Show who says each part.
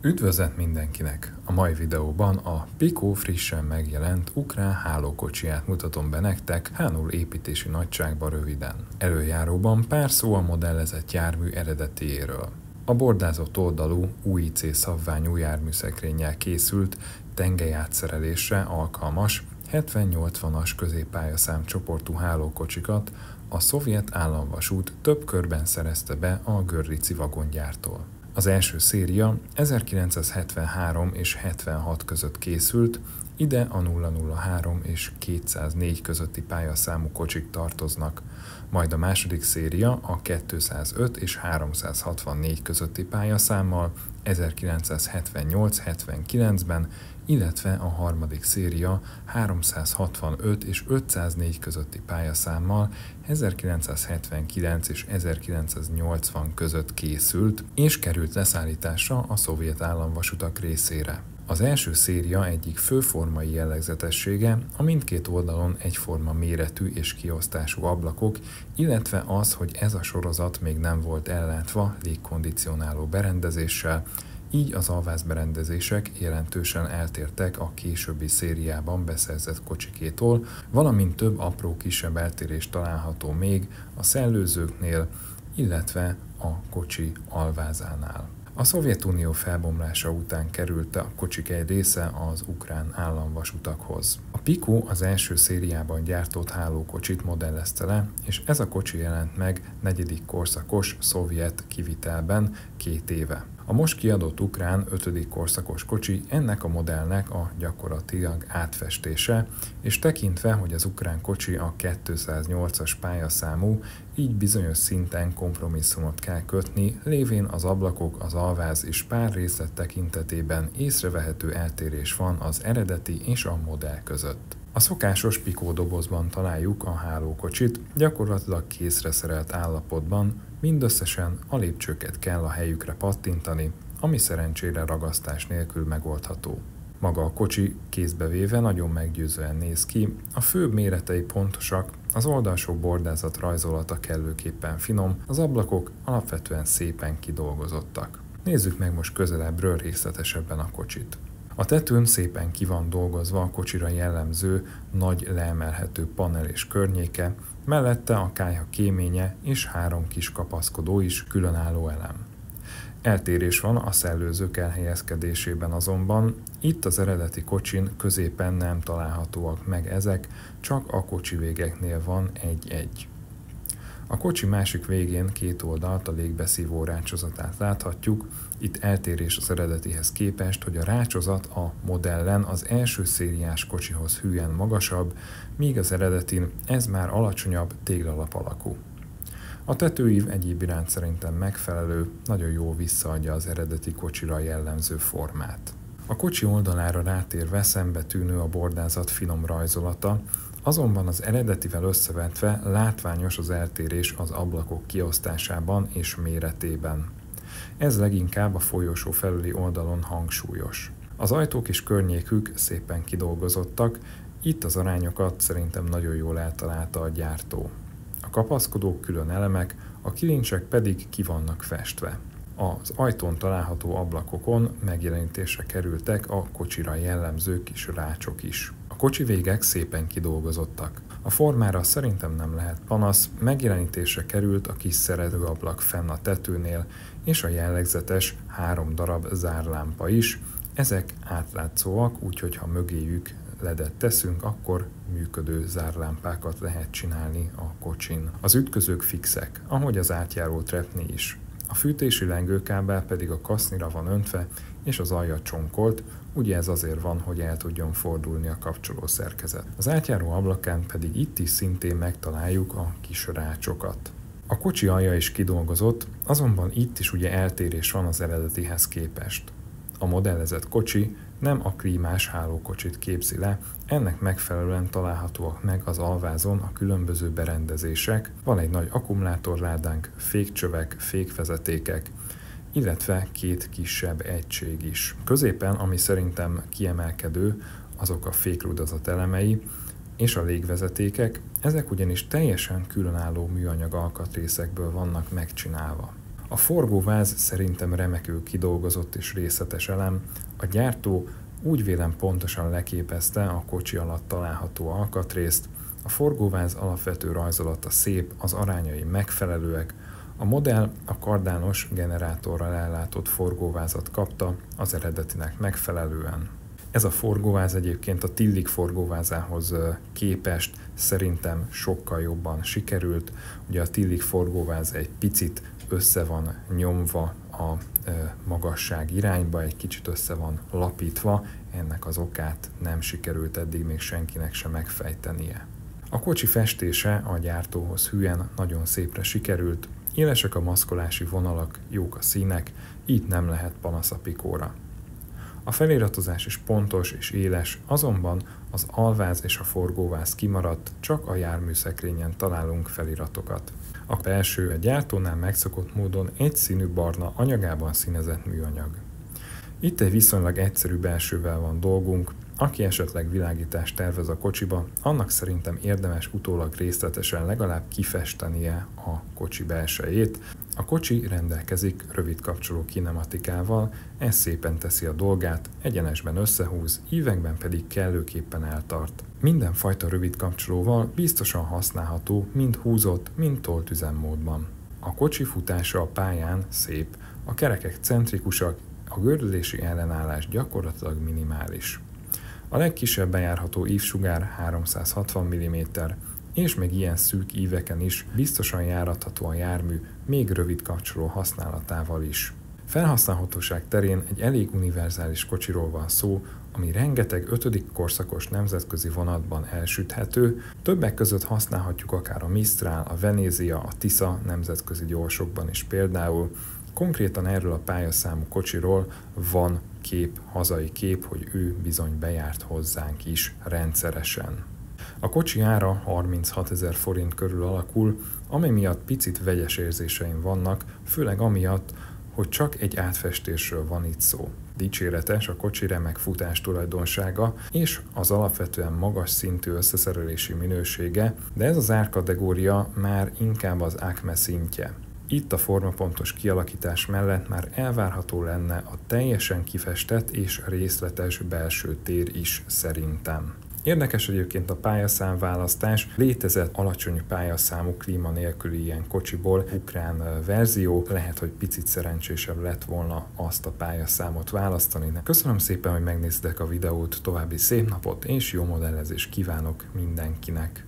Speaker 1: Üdvözlet mindenkinek! A mai videóban a Pico frissen megjelent ukrán hálókocsiját mutatom be nektek H0 építési nagyságban röviden. Előjáróban pár szó a modellezett jármű eredetiéről. A bordázott oldalú UIC szabványú járműszekrényel készült, tengelyátszerelésre alkalmas 70-80-as középpályaszám csoportú hálókocsikat a szovjet államvasút több körben szerezte be a Görlitzi vagongyártól. Az első széria 1973 és 76 között készült, ide a 003 és 204 közötti pályaszámú kocsik tartoznak, majd a második széria a 205 és 364 közötti pályaszámmal 1978-79-ben, illetve a harmadik széria 365 és 504 közötti pályaszámmal 1979 és 1980 között készült, és került leszállításra a szovjet államvasutak részére. Az első széria egyik fő formai jellegzetessége a mindkét oldalon egyforma méretű és kiosztású ablakok, illetve az, hogy ez a sorozat még nem volt ellátva légkondicionáló berendezéssel, így az alvázberendezések jelentősen eltértek a későbbi szériában beszerzett kocsikétól, valamint több apró kisebb eltérés található még a szellőzőknél, illetve a kocsi alvázánál. A Szovjetunió felbomlása után került a kocsik egy része az ukrán államvasutakhoz. A Pico az első szériában gyártott hálókocsit modellezte le, és ez a kocsi jelent meg negyedik korszakos szovjet kivitelben 2 éve. A most kiadott ukrán 5. korszakos kocsi ennek a modellnek a gyakorlatilag átfestése, és tekintve, hogy az ukrán kocsi a 208-as pályaszámú, így bizonyos szinten kompromisszumot kell kötni, lévén az ablakok, az alváz és pár részlet tekintetében észrevehető eltérés van az eredeti és a modell között. A szokásos Pico dobozban találjuk a hálókocsit, gyakorlatilag készre szerelt állapotban, mindösszesen a lépcsőket kell a helyükre pattintani, ami szerencsére ragasztás nélkül megoldható. Maga a kocsi kézbe véve nagyon meggyőzően néz ki, a főbb méretei pontosak, az oldalsó bordázat rajzolata kellőképpen finom, az ablakok alapvetően szépen kidolgozottak. Nézzük meg most közelebbről részletesebben a kocsit. A tetőn szépen ki van dolgozva a kocsira jellemző, nagy leemelhető panel és környéke, mellette a kályha kéménye és 3 kis kapaszkodó is különálló elem. Eltérés van a szellőzők elhelyezkedésében azonban, itt az eredeti kocsin középen nem találhatóak meg ezek, csak a kocsi végeknél van egy-egy. A kocsi másik végén 2 oldalt a légbeszívó rácsozatát láthatjuk, itt eltérés az eredetihez képest, hogy a rácsozat a modellen az első szériás kocsihoz hűen magasabb, míg az eredetin ez már alacsonyabb téglalap alakú. A tetőív egyéb iránt szerintem megfelelő, nagyon jól visszaadja az eredeti kocsira jellemző formát. A kocsi oldalára rátérve szembetűnő a bordázat finom rajzolata, azonban az eredetivel összevetve látványos az eltérés az ablakok kiosztásában és méretében. Ez leginkább a folyosó felüli oldalon hangsúlyos. Az ajtók és környékük szépen kidolgozottak, itt az arányokat szerintem nagyon jól eltalálta a gyártó. A kapaszkodók külön elemek, a kilincsek pedig ki vannak festve. Az ajtón található ablakokon megjelenítésre kerültek a kocsira jellemző kis rácsok is. A kocsi végek szépen kidolgozottak. A formára szerintem nem lehet panasz, megjelenítésre került a kis szerelőablak fenn a tetőnél, és a jellegzetes 3 darab zárlámpa is. Ezek átlátszóak, úgyhogy ha mögéjük ledet teszünk, akkor működő zárlámpákat lehet csinálni a kocsin. Az ütközők fixek, ahogy az átjáró trepné is. A fűtési lengőkábel pedig a kasznira van öntve, és az alja csonkolt, ugye ez azért van, hogy el tudjon fordulni a kapcsoló szerkezet. Az átjáró ablakán pedig itt is szintén megtaláljuk a kis rácsokat. A kocsi alja is kidolgozott, azonban itt is ugye eltérés van az eredetihez képest. A modellezett kocsi nem a klímás hálókocsit képzi le, ennek megfelelően találhatóak meg az alvázon a különböző berendezések, van egy nagy akkumulátorládánk, fékcsövek, fékvezetékek, illetve 2 kisebb egység is. Középen, ami szerintem kiemelkedő, azok a fékrudazat elemei és a légvezetékek, ezek ugyanis teljesen különálló műanyag alkatrészekből vannak megcsinálva. A forgóváz szerintem remekül kidolgozott és részletes elem, a gyártó úgy vélem pontosan leképezte a kocsi alatt található alkatrészt, a forgóváz alapvető rajzolata szép, az arányai megfelelőek, a modell a kardános generátorral ellátott forgóvázat kapta az eredetinek megfelelően. Ez a forgóváz egyébként a Tillich forgóvázához képest szerintem sokkal jobban sikerült. Ugye a Tillich forgóváz egy picit össze van nyomva a magasság irányba, egy kicsit össze van lapítva, ennek az okát nem sikerült eddig még senkinek sem megfejtenie. A kocsi festése a gyártóhoz hűen nagyon szépre sikerült, élesek a maszkolási vonalak, jók a színek, így nem lehet panasz a Picóra. A feliratozás is pontos és éles, azonban az alváz és a forgóváz kimaradt, csak a járműszekrényen találunk feliratokat. A belső a gyártónál megszokott módon egyszínű barna anyagában színezett műanyag. Itt egy viszonylag egyszerű belsővel van dolgunk, aki esetleg világítást tervez a kocsiba, annak szerintem érdemes utólag részletesen legalább kifestenie a kocsi belsejét. A kocsi rendelkezik rövid kapcsoló kinematikával, ez szépen teszi a dolgát, egyenesben összehúz, ívekben pedig kellőképpen eltart. Mindenfajta rövid kapcsolóval biztosan használható mind húzott, mind tolt üzemmódban. A kocsi futása a pályán szép, a kerekek centrikusak, a gördülési ellenállás gyakorlatilag minimális. A legkisebb bejárható ívsugár 360 mm, és még ilyen szűk íveken is biztosan járatható a jármű még rövid kapcsoló használatával is. Felhasználhatóság terén egy elég univerzális kocsiról van szó, ami rengeteg 5. korszakos nemzetközi vonatban elsüthető, többek között használhatjuk akár a Mistral, a Venezia, a Tisza nemzetközi gyorsokban is például. Konkrétan erről a pályaszámú kocsiról van hazai kép, hogy ő bizony bejárt hozzánk is rendszeresen. A kocsi ára 36 000 forint körül alakul, ami miatt picit vegyes érzéseim vannak, főleg amiatt, hogy csak egy átfestésről van itt szó. Dicséretes a kocsi remek futás tulajdonsága és az alapvetően magas szintű összeszerelési minősége, de ez az árkategória már inkább az Acme szintje. Itt a formapontos kialakítás mellett már elvárható lenne a teljesen kifestett és részletes belső tér is szerintem. Érdekes egyébként a pályaszámválasztás, létezett alacsony pályaszámú klíma nélküli ilyen kocsiból ukrán verzió, lehet, hogy picit szerencsésebb lett volna azt a pályaszámot választani. Köszönöm szépen, hogy megnéztek a videót, további szép napot és jó modellezést kívánok mindenkinek!